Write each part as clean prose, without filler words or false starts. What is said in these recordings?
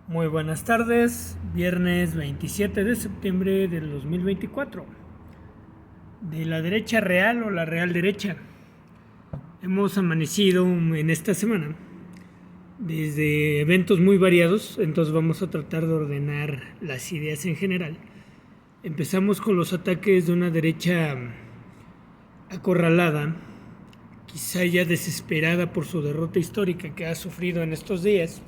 Muy buenas tardes, viernes 27 de septiembre del 2024. De la derecha real o la real derecha. Hemos amanecido en esta semana desde eventos muy variados, entonces vamos a tratar de ordenar las ideas en general. Empezamos con los ataques de una derecha acorralada, quizá ya desesperada por su derrota histórica que ha sufrido en estos días.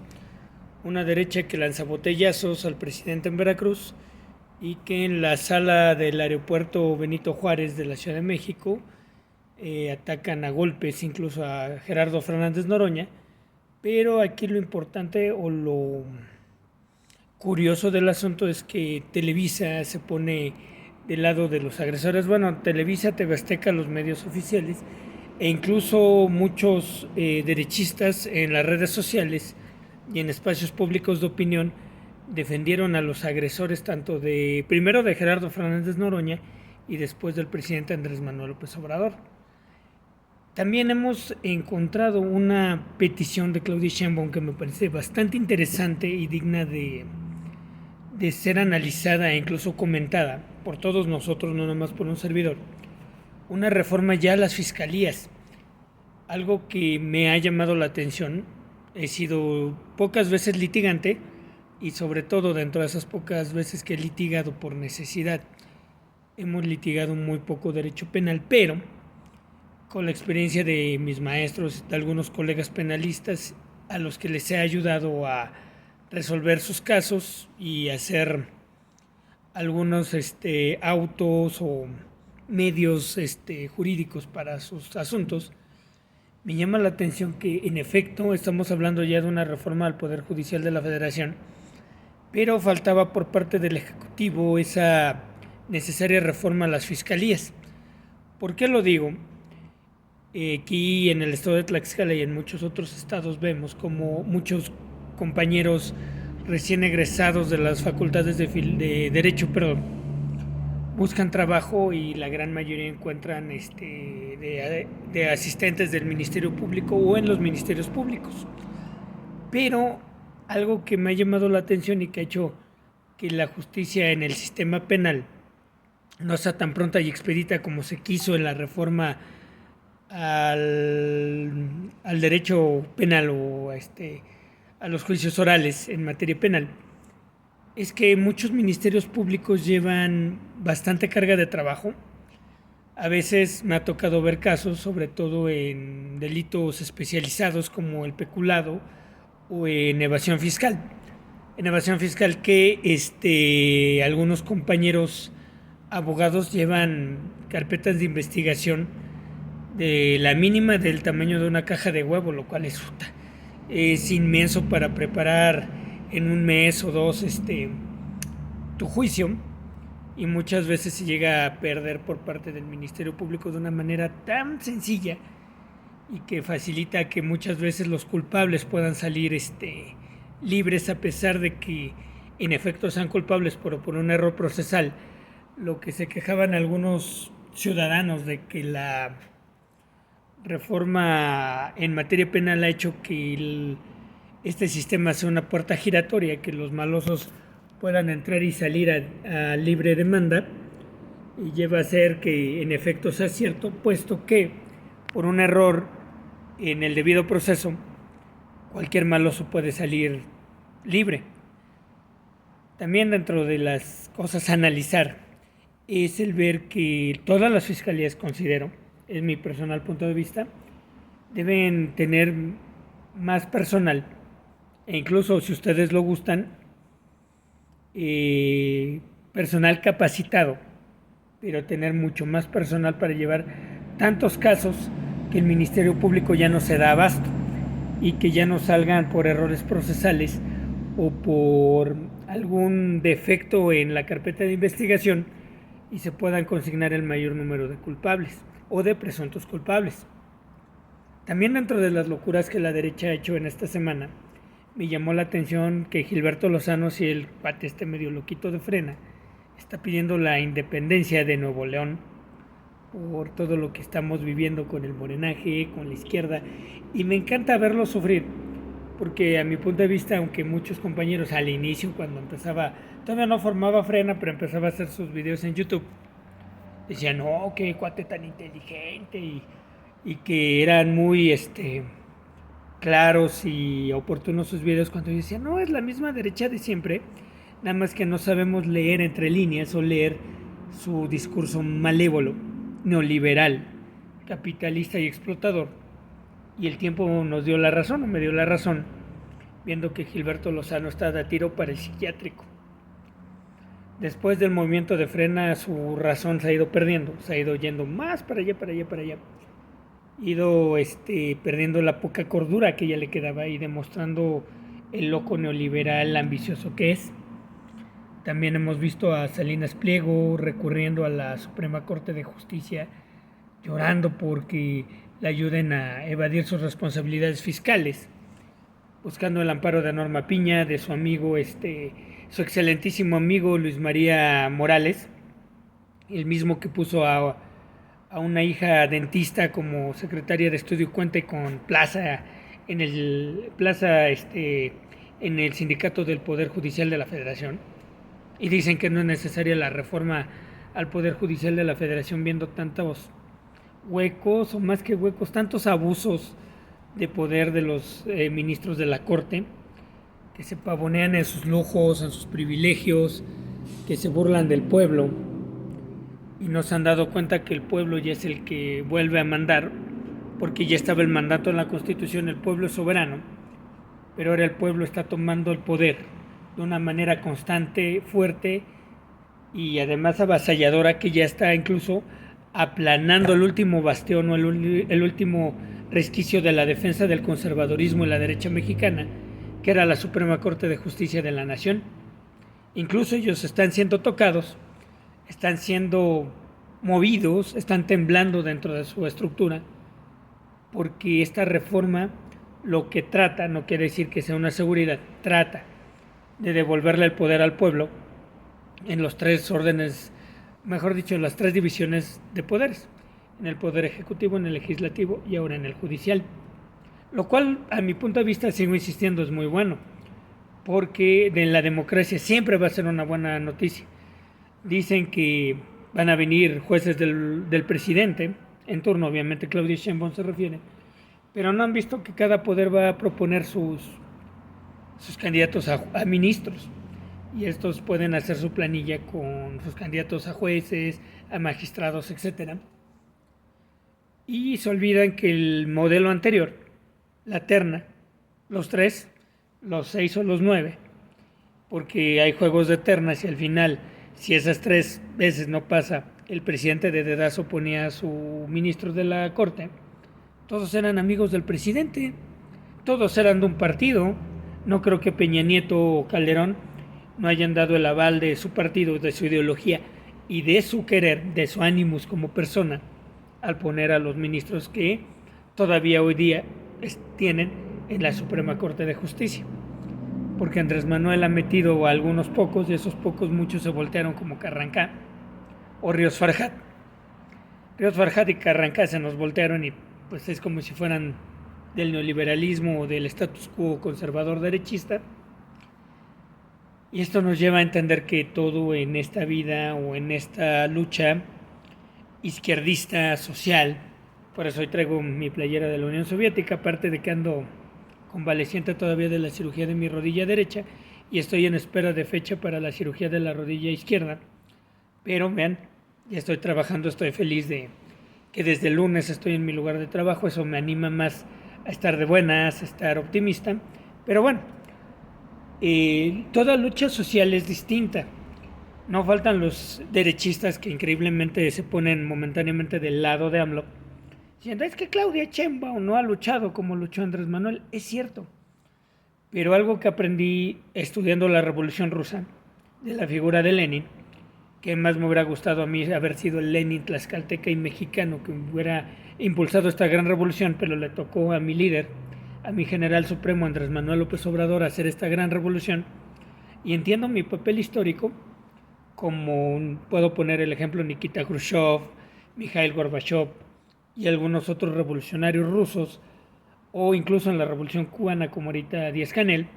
Una derecha que lanza botellazos al presidente en Veracruz y que en la sala del aeropuerto Benito Juárez de la Ciudad de México atacan a golpes incluso a Gerardo Fernández Noroña. Pero aquí lo importante o lo curioso del asunto es que Televisa se pone del lado de los agresores. Bueno, Televisa, TV Azteca, los medios oficiales e incluso muchos derechistas en las redes sociales y en espacios públicos de opinión defendieron a los agresores tanto primero de Gerardo Fernández Noroña y después del presidente Andrés Manuel López Obrador. También hemos encontrado una petición de Claudia Sheinbaum que me parece bastante interesante y digna de ser analizada e incluso comentada por todos nosotros, no nomás por un servidor. Una reforma ya a las fiscalías, algo que me ha llamado la atención. He sido pocas veces litigante y sobre todo dentro de esas pocas veces que he litigado por necesidad, hemos litigado muy poco derecho penal, pero con la experiencia de mis maestros, de algunos colegas penalistas a los que les he ayudado a resolver sus casos y hacer algunos autos o medios jurídicos para sus asuntos, me llama la atención que en efecto estamos hablando ya de una reforma al Poder Judicial de la Federación, pero faltaba por parte del Ejecutivo esa necesaria reforma a las fiscalías. ¿Por qué lo digo? Aquí en el estado de Tlaxcala y en muchos otros estados vemos como muchos compañeros recién egresados de las facultades de Derecho, buscan trabajo y la gran mayoría encuentran de asistentes del Ministerio Público o en los ministerios públicos. Pero algo que me ha llamado la atención y que ha hecho que la justicia en el sistema penal no sea tan pronta y expedita como se quiso en la reforma al derecho penal o a los juicios orales en materia penal, es que muchos ministerios públicos llevan bastante carga de trabajo. A veces me ha tocado ver casos, sobre todo en delitos especializados como el peculado o en evasión fiscal. En evasión fiscal que algunos compañeros abogados llevan carpetas de investigación de la mínima del tamaño de una caja de huevo, lo cual es inmenso para preparar en un mes o dos tu juicio, y muchas veces se llega a perder por parte del Ministerio Público de una manera tan sencilla y que facilita que muchas veces los culpables puedan salir libres, a pesar de que en efecto sean culpables por un error procesal. Lo que se quejaban algunos ciudadanos de que la reforma en materia penal ha hecho que este sistema sea una puerta giratoria, que los malosos puedan entrar y salir a libre demanda, y lleva a ser que en efecto sea cierto, puesto que por un error en el debido proceso cualquier maloso puede salir libre. También dentro de las cosas a analizar es el ver que todas las fiscalías, considero, es mi personal punto de vista, deben tener más personal, e incluso si ustedes lo gustan, personal capacitado, pero tener mucho más personal para llevar tantos casos que el Ministerio Público ya no se da abasto y que ya no salgan por errores procesales o por algún defecto en la carpeta de investigación y se puedan consignar el mayor número de culpables o de presuntos culpables. También dentro de las locuras que la derecha ha hecho en esta semana, me llamó la atención que Gilberto Lozano, si el cuate medio loquito de Frena, está pidiendo la independencia de Nuevo León por todo lo que estamos viviendo con el morenaje, con la izquierda, y me encanta verlo sufrir, porque a mi punto de vista, aunque muchos compañeros al inicio, cuando empezaba, todavía no formaba Frena, pero empezaba a hacer sus videos en YouTube, decían, no, qué cuate tan inteligente, y que eran muy claros y oportunos sus videos, cuando yo decía, no, es la misma derecha de siempre, nada más que no sabemos leer entre líneas o leer su discurso malévolo, neoliberal, capitalista y explotador. Y el tiempo nos dio la razón, o me dio la razón, viendo que Gilberto Lozano está de tiro para el psiquiátrico. Después del movimiento de Frena, su razón se ha ido perdiendo, se ha ido yendo más para allá, para allá, para allá. Ido perdiendo la poca cordura que ya le quedaba y demostrando el loco neoliberal ambicioso que es. También hemos visto a Salinas Pliego recurriendo a la Suprema Corte de Justicia, llorando porque le ayuden a evadir sus responsabilidades fiscales, buscando el amparo de Norma Piña, de su amigo, su excelentísimo amigo Luis María Morales, el mismo que puso a una hija dentista como secretaria de estudio cuenta con plaza en el sindicato del Poder Judicial de la Federación, y dicen que no es necesaria la reforma al Poder Judicial de la Federación viendo tantos huecos, o más que huecos, tantos abusos de poder de los ministros de la Corte, que se pavonean en sus lujos, en sus privilegios, que se burlan del pueblo, y no se han dado cuenta que el pueblo ya es el que vuelve a mandar, porque ya estaba el mandato en la Constitución, el pueblo es soberano, pero ahora el pueblo está tomando el poder de una manera constante, fuerte y además avasalladora, que ya está incluso aplanando el último bastión o el último resquicio de la defensa del conservadurismo en la derecha mexicana, que era la Suprema Corte de Justicia de la Nación. Incluso ellos están siendo tocados, están siendo movidos, están temblando dentro de su estructura, porque esta reforma lo que trata, no quiere decir que sea una seguridad, trata de devolverle el poder al pueblo en los tres órdenes, mejor dicho, en las tres divisiones de poderes, en el poder ejecutivo, en el legislativo y ahora en el judicial. Lo cual, a mi punto de vista, sigo insistiendo, es muy bueno, porque en la democracia siempre va a ser una buena noticia. Dicen que van a venir jueces del presidente, en turno, obviamente Claudia Sheinbaum se refiere, pero no han visto que cada poder va a proponer sus candidatos a ministros, y estos pueden hacer su planilla con sus candidatos a jueces, a magistrados, etc. Y se olvidan que el modelo anterior, la terna, los 3, los 6 o los 9, porque hay juegos de ternas y al final, si esas 3 veces no pasa, el presidente de dedazo ponía a su ministro de la corte, todos eran amigos del presidente, todos eran de un partido. No creo que Peña Nieto o Calderón no hayan dado el aval de su partido, de su ideología y de su querer, de su ánimos como persona, al poner a los ministros que todavía hoy día tienen en la Suprema Corte de Justicia. Porque Andrés Manuel ha metido a algunos pocos, y esos pocos muchos se voltearon como Carrancá o Ríos Farjat. Ríos Farjat y Carrancá se nos voltearon y pues es como si fueran del neoliberalismo o del status quo conservador derechista. Y esto nos lleva a entender que todo en esta vida o en esta lucha izquierdista social, por eso hoy traigo mi playera de la Unión Soviética, aparte de que ando convaleciente todavía de la cirugía de mi rodilla derecha y estoy en espera de fecha para la cirugía de la rodilla izquierda. Pero vean, ya estoy trabajando, estoy feliz de que desde el lunes estoy en mi lugar de trabajo, eso me anima más a estar de buenas, a estar optimista. Pero bueno, toda lucha social es distinta. No faltan los derechistas que increíblemente se ponen momentáneamente del lado de AMLO, diciendo, es que Claudia Sheinbaum no ha luchado como luchó Andrés Manuel. Es cierto, pero algo que aprendí estudiando la Revolución Rusa, de la figura de Lenin, que más me hubiera gustado a mí haber sido el Lenin tlaxcalteca y mexicano que hubiera impulsado esta gran revolución, pero le tocó a mi líder, a mi general supremo Andrés Manuel López Obrador, hacer esta gran revolución. Y entiendo mi papel histórico, como puedo poner el ejemplo Nikita Khrushchev, Mikhail Gorbachev y algunos otros revolucionarios rusos, o incluso en la Revolución Cubana, como ahorita Díaz-Canel,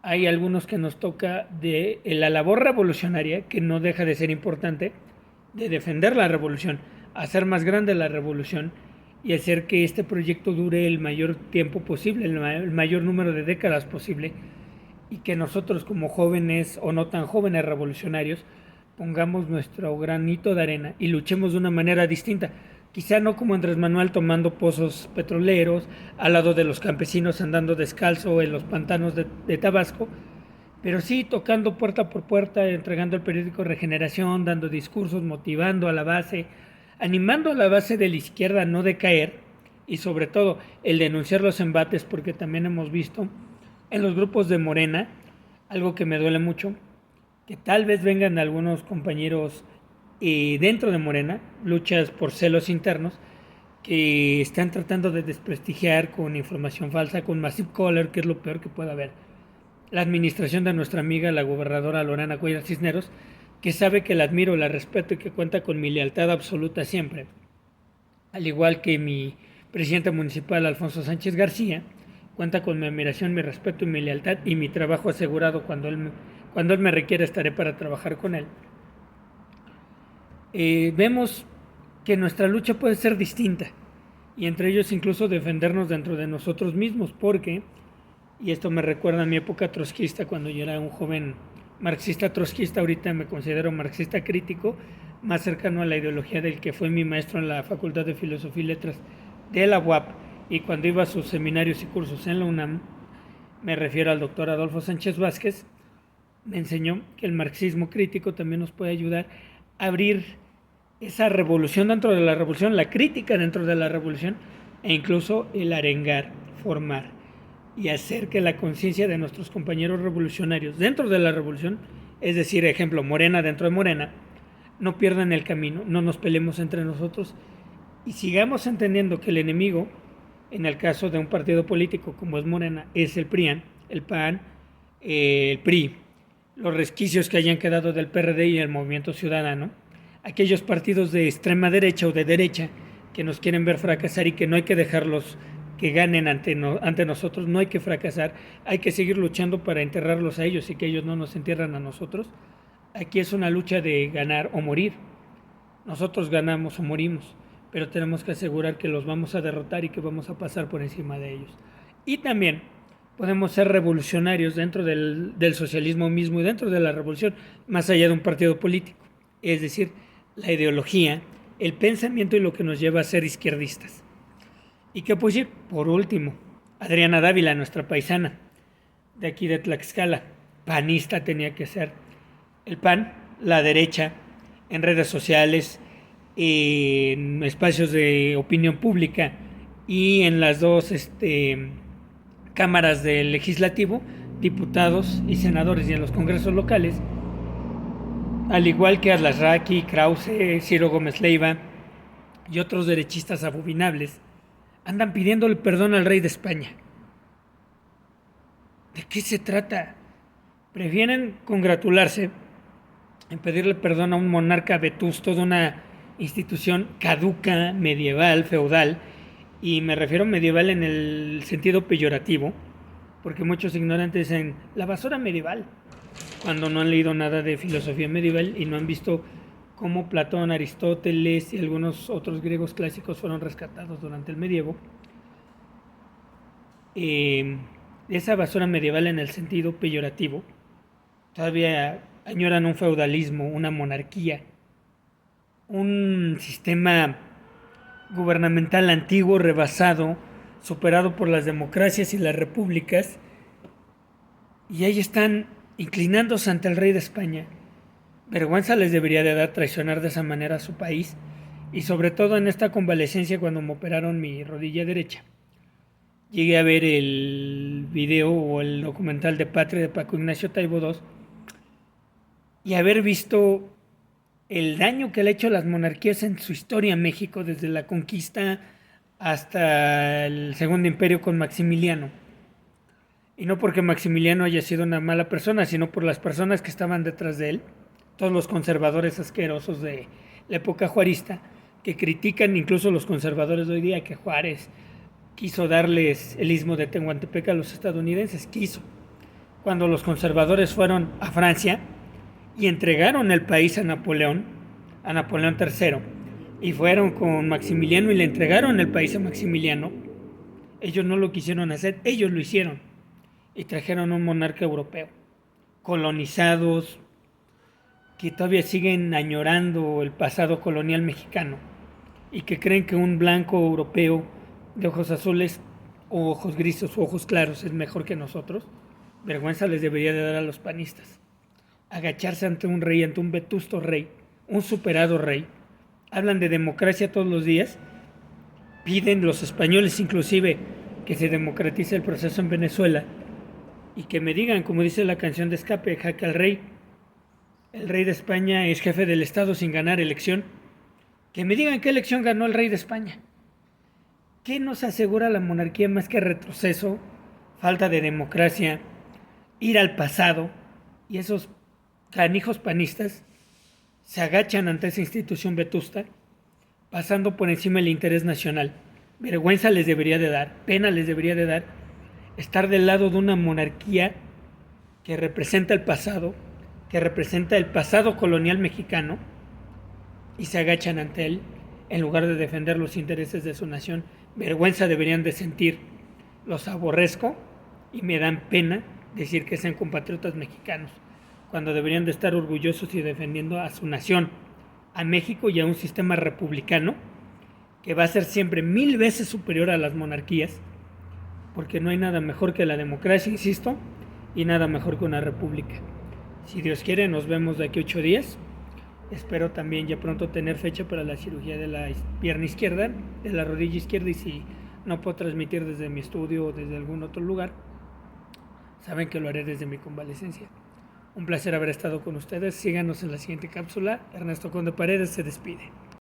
hay algunos que nos toca de la labor revolucionaria, que no deja de ser importante, de defender la revolución, hacer más grande la revolución y hacer que este proyecto dure el mayor tiempo posible, el mayor número de décadas posible, y que nosotros como jóvenes o no tan jóvenes revolucionarios pongamos nuestro granito de arena y luchemos de una manera distinta. Quizá no como Andrés Manuel tomando pozos petroleros, al lado de los campesinos andando descalzo en los pantanos de Tabasco, pero sí tocando puerta por puerta, entregando el periódico Regeneración, dando discursos, motivando a la base, animando a la base de la izquierda a no decaer y sobre todo el denunciar los embates, porque también hemos visto en los grupos de Morena, algo que me duele mucho, que tal vez vengan algunos compañeros dentro de Morena, luchas por celos internos, que están tratando de desprestigiar con información falsa, con Massive Caller, que es lo peor que puede haber. La administración de nuestra amiga, la gobernadora Lorena Cuellar Cisneros, que sabe que la admiro, la respeto y que cuenta con mi lealtad absoluta siempre. Al igual que mi presidente municipal, Alfonso Sánchez García, cuenta con mi admiración, mi respeto y mi lealtad y mi trabajo asegurado cuando él me requiera estaré para trabajar con él. Vemos que nuestra lucha puede ser distinta y entre ellos incluso defendernos dentro de nosotros mismos porque, y esto me recuerda a mi época trotskista cuando yo era un joven marxista trotskista, ahorita me considero marxista crítico, más cercano a la ideología del que fue mi maestro en la Facultad de Filosofía y Letras de la UAP, y cuando iba a sus seminarios y cursos en la UNAM, me refiero al doctor Adolfo Sánchez Vázquez, me enseñó que el marxismo crítico también nos puede ayudar a abrir esa revolución dentro de la revolución, la crítica dentro de la revolución e incluso el arengar, formar y hacer que la conciencia de nuestros compañeros revolucionarios dentro de la revolución, es decir, ejemplo, Morena dentro de Morena, no pierdan el camino, no nos peleemos entre nosotros y sigamos entendiendo que el enemigo, en el caso de un partido político como es Morena, es el PRIAN, el PAN, el PRI, los resquicios que hayan quedado del PRD y el Movimiento Ciudadano, aquellos partidos de extrema derecha o de derecha que nos quieren ver fracasar y que no hay que dejarlos que ganen ante nosotros, no hay que fracasar, hay que seguir luchando para enterrarlos a ellos y que ellos no nos entierran a nosotros. Aquí es una lucha de ganar o morir. Nosotros ganamos o morimos, pero tenemos que asegurar que los vamos a derrotar y que vamos a pasar por encima de ellos. Y también podemos ser revolucionarios dentro del socialismo mismo y dentro de la revolución, más allá de un partido político. Es decir, la ideología, el pensamiento y lo que nos lleva a ser izquierdistas. Y que pues sí, por último, Adriana Dávila, nuestra paisana, de aquí de Tlaxcala, panista tenía que ser. El PAN, la derecha, en redes sociales, en espacios de opinión pública y en las dos cámaras del legislativo, diputados y senadores y en los congresos locales, al igual que Atlasraqui, Krause, Ciro Gómez Leiva y otros derechistas abominables, andan pidiéndole perdón al rey de España. ¿De qué se trata? Prefieren congratularse en pedirle perdón a un monarca vetusto de una institución caduca, medieval, feudal, y me refiero a medieval en el sentido peyorativo, porque muchos ignorantes dicen la basura medieval, cuando no han leído nada de filosofía medieval y no han visto cómo Platón, Aristóteles y algunos otros griegos clásicos fueron rescatados durante el medievo. Esa basura medieval en el sentido peyorativo, todavía añoran un feudalismo, una monarquía, un sistema gubernamental antiguo, rebasado, superado por las democracias y las repúblicas, y ahí están inclinándose ante el rey de España. Vergüenza les debería de dar traicionar de esa manera a su país, y sobre todo en esta convalecencia cuando me operaron mi rodilla derecha. Llegué a ver el video o el documental de Patria de Paco Ignacio Taibo II y haber visto el daño que le ha hecho a las monarquías en su historia a México, desde la conquista hasta el Segundo Imperio con Maximiliano. Y no porque Maximiliano haya sido una mala persona, sino por las personas que estaban detrás de él, todos los conservadores asquerosos de la época juarista, que critican incluso los conservadores de hoy día que Juárez quiso darles el istmo de Tehuantepec a los estadounidenses, cuando los conservadores fueron a Francia y entregaron el país a Napoleón III, y fueron con Maximiliano y le entregaron el país a Maximiliano. Ellos no lo quisieron hacer, ellos lo hicieron y trajeron un monarca europeo, colonizados, que todavía siguen añorando el pasado colonial mexicano y que creen que un blanco europeo de ojos azules o ojos grises o ojos claros es mejor que nosotros. Vergüenza les debería de dar a los panistas. Agacharse ante un rey, ante un vetusto rey, un superado rey. Hablan de democracia todos los días. Piden los españoles inclusive que se democratice el proceso en Venezuela y que me digan, como dice la canción de Escape, jaque al rey. El rey de España es jefe del Estado sin ganar elección. Que me digan qué elección ganó el rey de España. ¿Qué nos asegura la monarquía más que retroceso, falta de democracia, ir al pasado? Y esos canijos panistas se agachan ante esa institución vetusta, pasando por encima del interés nacional. Vergüenza les debería de dar, pena les debería de dar estar del lado de una monarquía que representa el pasado, que representa el pasado colonial mexicano, y se agachan ante él en lugar de defender los intereses de su nación. Vergüenza deberían de sentir. Los aborrezco y me dan pena decir que sean compatriotas mexicanos, cuando deberían de estar orgullosos y defendiendo a su nación, a México y a un sistema republicano que va a ser siempre 1000 veces superior a las monarquías, porque no hay nada mejor que la democracia, insisto, y nada mejor que una república. Si Dios quiere, nos vemos de aquí 8 días. Espero también ya pronto tener fecha para la cirugía de la pierna izquierda, de la rodilla izquierda, y si no puedo transmitir desde mi estudio o desde algún otro lugar, saben que lo haré desde mi convalecencia. Un placer haber estado con ustedes. Síganos en la siguiente cápsula. Ernesto Conde Paredes se despide.